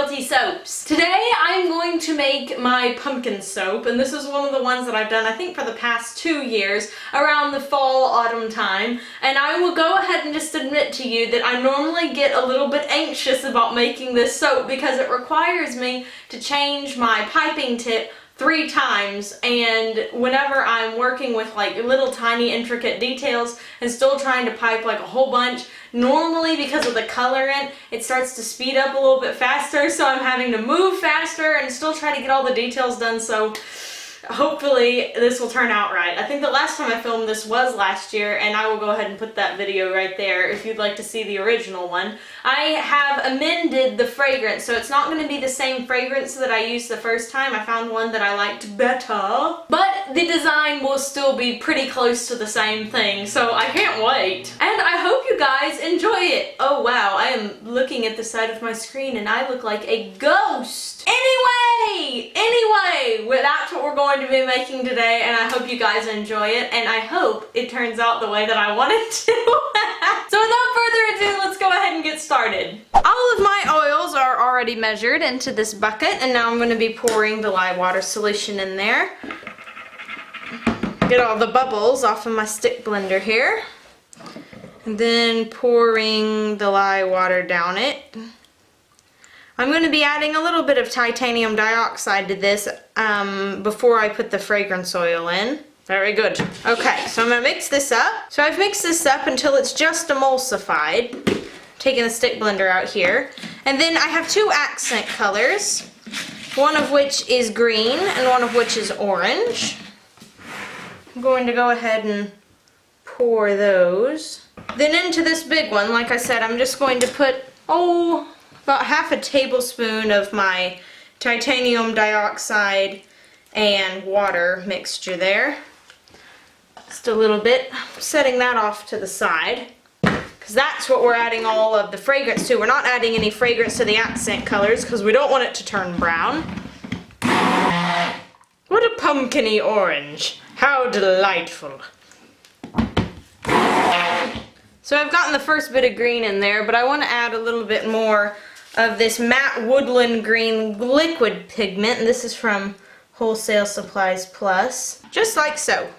specialty soaps. Today I'm going to make my pumpkin soap, and this is one of the ones that I've done I think for the past 2 years around the fall autumn time. And I will go ahead and just admit to you that I normally get a little bit anxious about making this soap because it requires me to change my piping tip 3 times, and whenever I'm working with like little tiny intricate details and still trying to pipe like a whole bunch, normally because of the colorant it starts to speed up a little bit faster, so I'm having to move faster and still try to get all the details done. So hopefully this will turn out right. I think the last time I filmed this was last year, and I will go ahead and put that video right there if you'd like to see the original one. I have amended the fragrance, so it's not going to be the same fragrance that I used the first time. I found one that I liked better, but the design will still be pretty close to the same thing, so I can't wait. And I hope you guys enjoy it. Oh wow, I am looking at the side of my screen and I look like a ghost. Anyway, well, that's what we're going to be making today, and I hope you guys enjoy it, and I hope it turns out the way that I want it to. So without further ado, let's go ahead and get started. All of my oils are already measured into this bucket, and now I'm going to be pouring the lye water solution in there. Get all the bubbles off of my stick blender here, and then pouring the lye water down it. I'm going to be adding a little bit of titanium dioxide to this before I put the fragrance oil in. Very good. Okay, so I'm going to mix this up. So I've mixed this up until it's just emulsified. Taking the stick blender out here. And then I have 2 accent colors, one of which is green and one of which is orange. I'm going to go ahead and pour those. Then into this big one, like I said, I'm just going to put, about half a tablespoon of my titanium dioxide and water mixture there. Just a little bit, setting that off to the side, because that's what we're adding all of the fragrance to. We're not adding any fragrance to the accent colors because we don't want it to turn brown. What a pumpkin-y orange. How delightful. So I've gotten the first bit of green in there, but I want to add a little bit more of this matte woodland green liquid pigment, and this is from Wholesale Supplies Plus, just like so.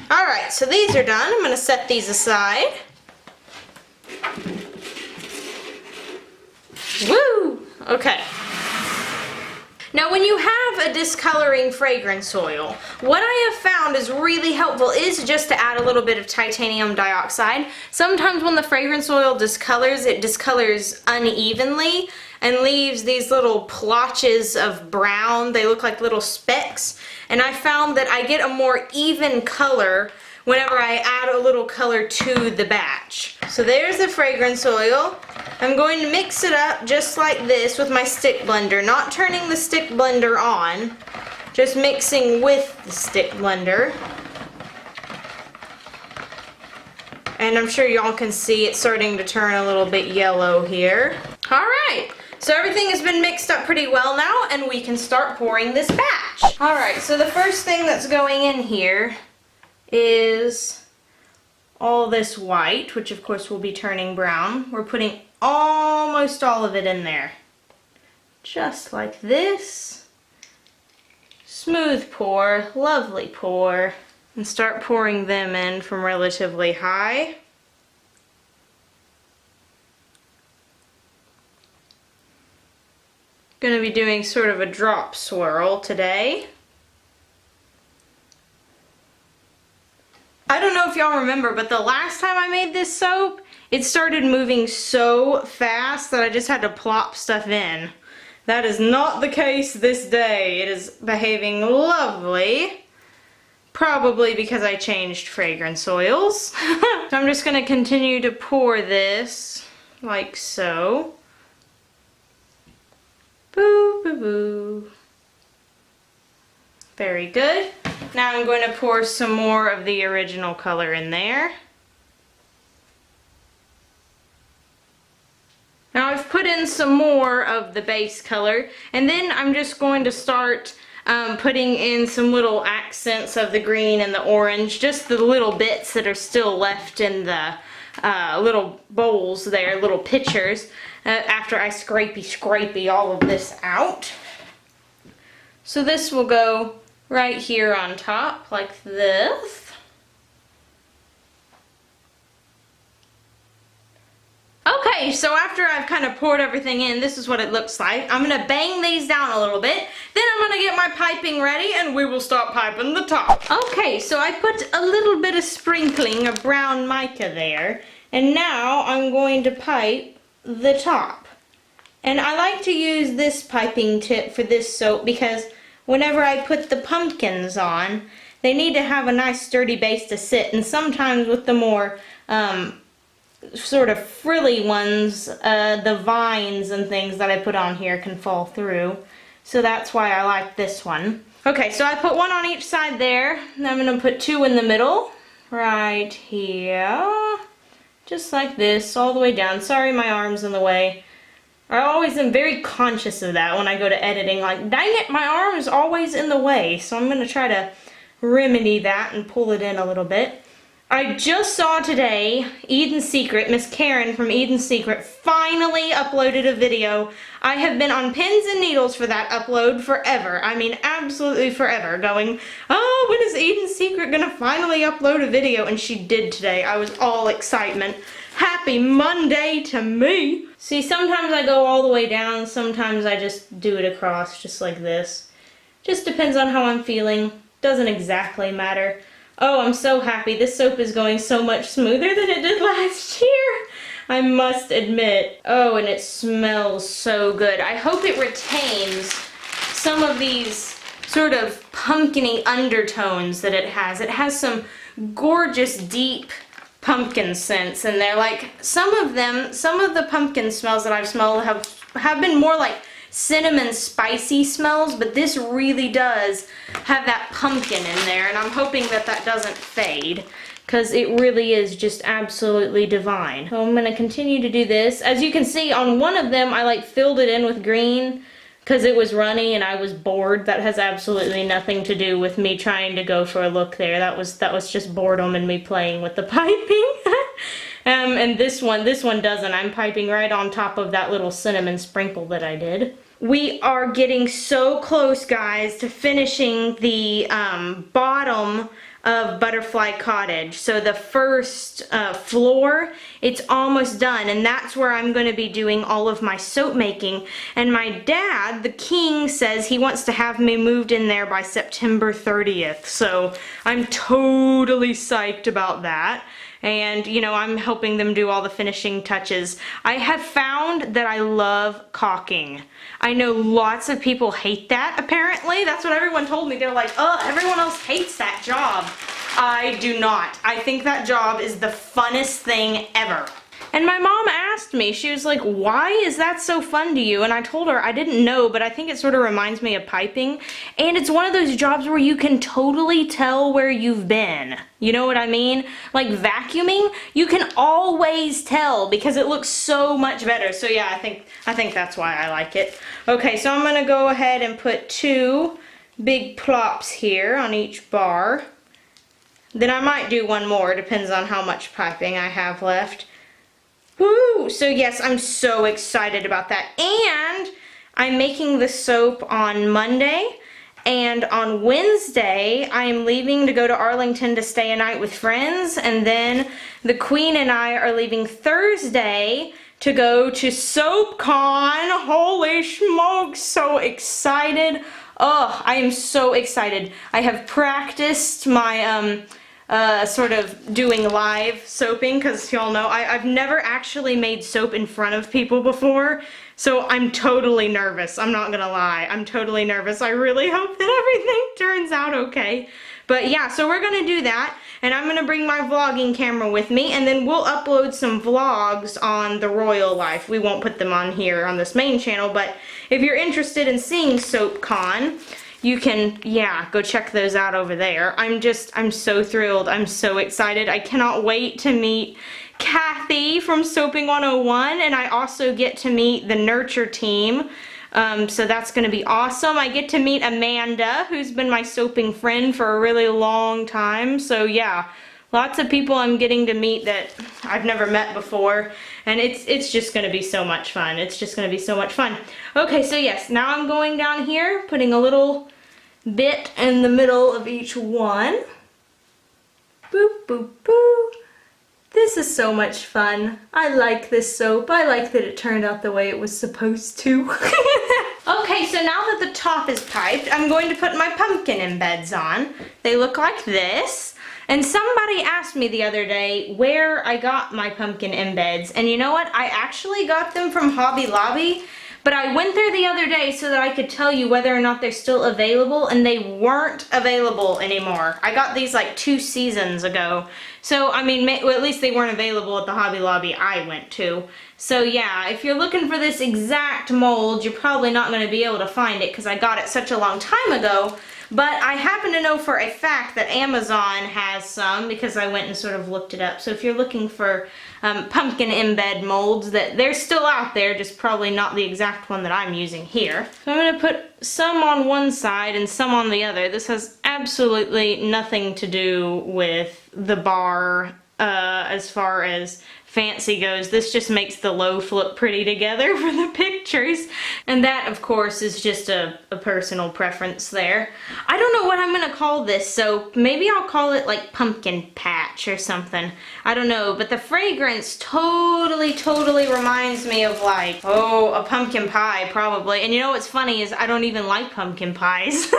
Alright, so these are done. I'm going to set these aside. Woo! Okay. Now when you have a discoloring fragrance oil, what I have found is really helpful is just to add a little bit of titanium dioxide. Sometimes when the fragrance oil discolors, it discolors unevenly and leaves these little plotches of brown. They look like little specks, and I found that I get a more even color whenever I add a little color to the batch. So there's the fragrance oil. I'm going to mix it up just like this with my stick blender, not turning the stick blender on, just mixing with the stick blender. And I'm sure y'all can see it's starting to turn a little bit yellow here. Alright, so everything has been mixed up pretty well now, and we can start pouring this batch. Alright, so the first thing that's going in here is all this white, which of course will be turning brown. We're putting almost all of it in there. Just like this. Smooth pour, lovely pour. And start pouring them in from relatively high. Going to be doing sort of a drop swirl today. I don't know if y'all remember, but the last time I made this soap, it started moving so fast that I just had to plop stuff in. That is not the case this day. It is behaving lovely. Probably because I changed fragrance oils. So I'm just going to continue to pour this like so. Boo, boo, boo. Very good. Now I'm going to pour some more of the original color in there. Now I've put in some more of the base color, and then I'm just going to start putting in some little accents of the green and the orange, just the little bits that are still left in the little bowls there, little pitchers. after I scrapey all of this out. So this will go right here on top like this. Okay, so after I've kind of poured everything in, this is what it looks like. I'm gonna bang these down a little bit, then I'm gonna get my piping ready and we will start piping the top. Okay, so I put a little bit of sprinkling of brown mica there, and now I'm going to pipe the top. And I like to use this piping tip for this soap because whenever I put the pumpkins on, they need to have a nice sturdy base to sit, and sometimes with the more sort of frilly ones, the vines and things that I put on here can fall through. So that's why I like this one. Okay, so I put one on each side there, and I'm gonna put two in the middle, right here. Just like this, all the way down. Sorry, my arm's in the way. I always am very conscious of that when I go to editing, like, dang it, my arm is always in the way. So I'm gonna try to remedy that and pull it in a little bit. I just saw today, Eden's Secret, Miss Karen from Eden's Secret finally uploaded a video. I have been on pins and needles for that upload forever. I mean, absolutely forever, going, oh, when is Eden's Secret gonna finally upload a video? And she did today. I was all excitement. Happy Monday to me. See, sometimes I go all the way down, sometimes I just do it across, just like this. Just depends on how I'm feeling. Doesn't exactly matter. Oh, I'm so happy. This soap is going so much smoother than it did last year. I must admit. Oh, and it smells so good. I hope it retains some of these sort of pumpkin-y undertones that it has. It has some gorgeous, deep pumpkin scents in there. Like, some of the pumpkin smells that I've smelled have been more like cinnamon spicy smells, but this really does have that pumpkin in there, and I'm hoping that that doesn't fade, because it really is just absolutely divine. So I'm going to continue to do this. As you can see, on one of them I like filled it in with green because it was runny and I was bored. That has absolutely nothing to do with me trying to go for a look there. That was just boredom and me playing with the piping. And this one doesn't. I'm piping right on top of that little cinnamon sprinkle that I did. We are getting so close, guys, to finishing the bottom of Butterfly Cottage. So the first floor, it's almost done, and that's where I'm going to be doing all of my soap making. And my dad, the king, says he wants to have me moved in there by September 30th. So I'm totally psyched about that. And, you know, I'm helping them do all the finishing touches. I have found that I love caulking. I know lots of people hate that, apparently. That's what everyone told me. They're like, oh, everyone else hates that job. I do not. I think that job is the funnest thing ever. And my mom asked me, she was like, why is that so fun to you? And I told her I didn't know, but I think it sort of reminds me of piping. And it's one of those jobs where you can totally tell where you've been. You know what I mean? Like vacuuming, you can always tell because it looks so much better. So yeah, I think that's why I like it. Okay, so I'm gonna go ahead and put 2 big plops here on each bar. Then I might do one more, depends on how much piping I have left. Woo! So yes, I'm so excited about that. And I'm making the soap on Monday, and on Wednesday I am leaving to go to Arlington to stay a night with friends, and then the Queen and I are leaving Thursday to go to SoapCon. Holy smokes, so excited. Oh, I am so excited. I have practiced my sort of doing live soaping, because y'all know I've never actually made soap in front of people before, so I'm totally nervous. I'm not gonna lie, I'm totally nervous. I really hope that everything turns out okay. But yeah, so we're gonna do that, and I'm gonna bring my vlogging camera with me, and then we'll upload some vlogs on the Royal Life. We won't put them on here on this main channel, but if you're interested in seeing SoapCon, you can, yeah, go check those out over there. I'm so thrilled. I'm so excited. I cannot wait to meet Kathy from Soaping 101, and I also get to meet the Nurture team. So that's gonna be awesome. I get to meet Amanda, who's been my soaping friend for a really long time. So yeah, Lots of people I'm getting to meet that I've never met before, and it's just gonna be so much fun. It's just gonna be so much fun. Okay, so yes, now I'm going down here, putting a little bit in the middle of each one. Boop, boop, boop. This is so much fun. I like this soap. I like that it turned out the way it was supposed to. Okay, so now that the top is piped, I'm going to put my pumpkin embeds on. They look like this. And somebody asked me the other day where I got my pumpkin embeds. And you know what? I actually got them from Hobby Lobby. But I went there the other day so that I could tell you whether or not they're still available, and they weren't available anymore. I got these like 2 seasons ago. So, I mean, well, at least they weren't available at the Hobby Lobby I went to. So yeah, if you're looking for this exact mold, you're probably not going to be able to find it because I got it such a long time ago. But I happen to know for a fact that Amazon has some because I went and sort of looked it up. So if you're looking for pumpkin embed molds, that they're still out there, just probably not the exact one that I'm using here. So I'm going to put some on one side and some on the other. This has absolutely nothing to do with the bar as far as fancy goes. This just makes the loaf look pretty together for the pictures. And that, of course, is just a personal preference there. I don't know what I'm gonna call this, so maybe I'll call it like pumpkin patch or something. I don't know, but the fragrance totally reminds me of like, oh, a pumpkin pie probably. And you know what's funny is I don't even like pumpkin pies.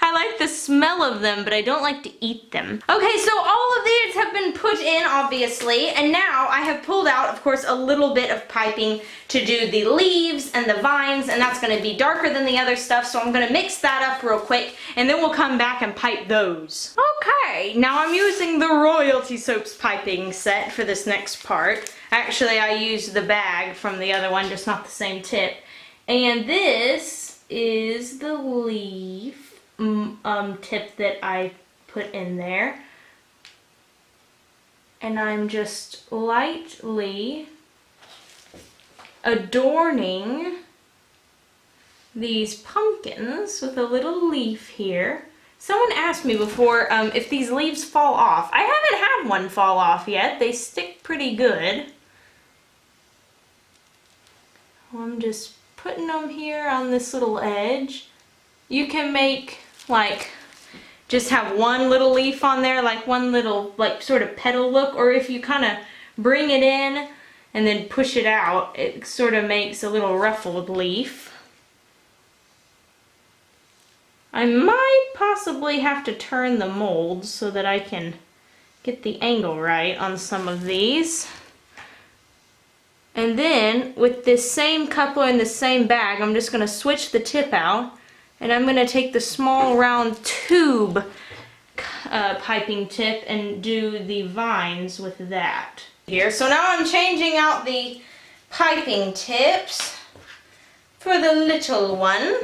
I like the smell of them, but I don't like to eat them. Okay, so all of these have been put in, obviously, and now I have pulled out, of course, a little bit of piping to do the leaves and the vines, and that's going to be darker than the other stuff, so I'm going to mix that up real quick, and then we'll come back and pipe those. Okay, now I'm using the Royalty Soaps piping set for this next part. Actually, I used the bag from the other one, just not the same tip. And this is the leaf tip that I put in there, and I'm just lightly adorning these pumpkins with a little leaf here. Someone asked me before if these leaves fall off. I haven't had one fall off yet. They stick pretty good. I'm just putting them here on this little edge. You can make like just have one little leaf on there, like one little like sort of petal look, or if you kind of bring it in and then push it out, it sort of makes a little ruffled leaf. I might possibly have to turn the mold so that I can get the angle right on some of these. And then with this same coupler in the same bag, I'm just going to switch the tip out. And I'm going to take the small round tube piping tip and do the vines with that. Here, so now I'm changing out the piping tips for the little one.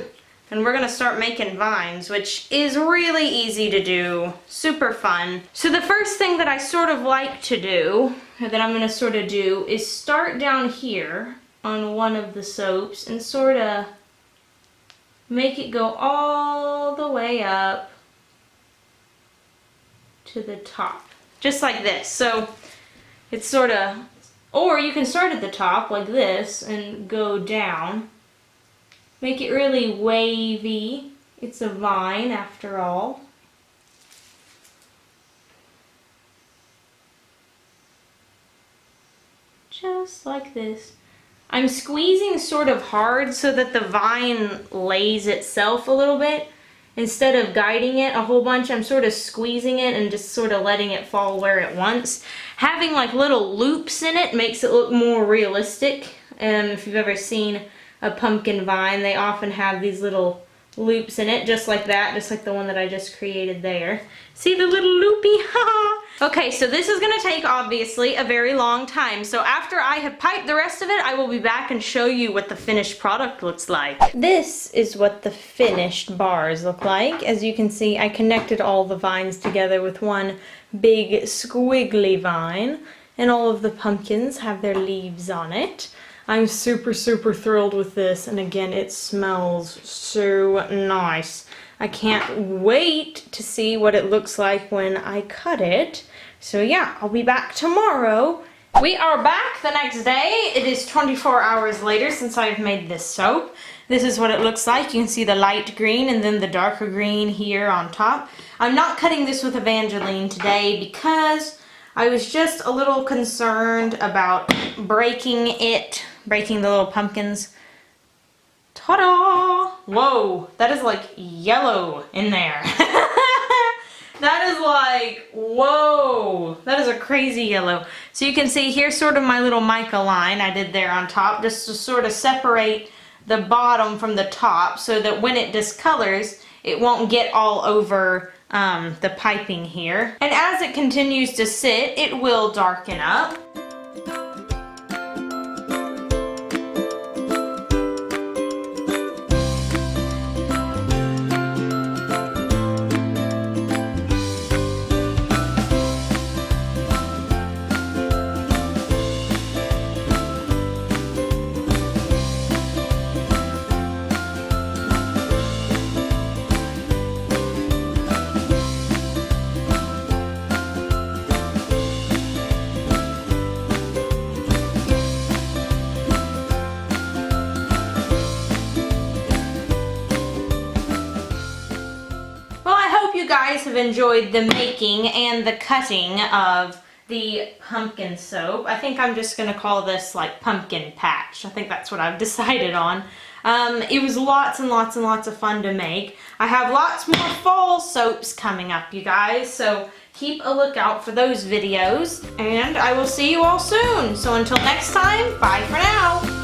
And we're going to start making vines, which is really easy to do. Super fun. So the first thing that I sort of like to do, or that I'm going to sort of do, is start down here on one of the soaps and sort of make it go all the way up to the top. Just like this. So it's sort of, or you can start at the top like this and go down. Make it really wavy. It's a vine after all. Just like this. I'm squeezing sort of hard so that the vine lays itself a little bit. Instead of guiding it a whole bunch, I'm sort of squeezing it and just sort of letting it fall where it wants. Having like little loops in it makes it look more realistic. If you've ever seen a pumpkin vine, they often have these little loops in it, just like that, just like the one that I just created there. See the little loopy? Okay, so this is going to take, obviously, a very long time. So after I have piped the rest of it, I will be back and show you what the finished product looks like. This is what the finished bars look like. As you can see, I connected all the vines together with one big squiggly vine, and all of the pumpkins have their leaves on it. I'm super thrilled with this, and again, it smells so nice. I can't wait to see what it looks like when I cut it. So yeah, I'll be back tomorrow. We are back the next day. It is 24 hours later since I've made this soap. This is what it looks like. You can see the light green and then the darker green here on top. I'm not cutting this with Evangeline today because I was just a little concerned about breaking the little pumpkins. Ta-da! Whoa, that is like yellow in there. That is like, whoa, that is a crazy yellow. So you can see here's sort of my little mica line I did there on top, just to sort of separate the bottom from the top so that when it discolors, it won't get all over the piping here. And as it continues to sit, it will darken up. You guys have enjoyed the making and the cutting of the pumpkin soap. I think I'm just gonna call this like pumpkin patch. I think that's what I've decided on. It was lots and lots and lots of fun to make. I have lots more fall soaps coming up, you guys, so keep a lookout for those videos, and I will see you all soon. So until next time, bye for now.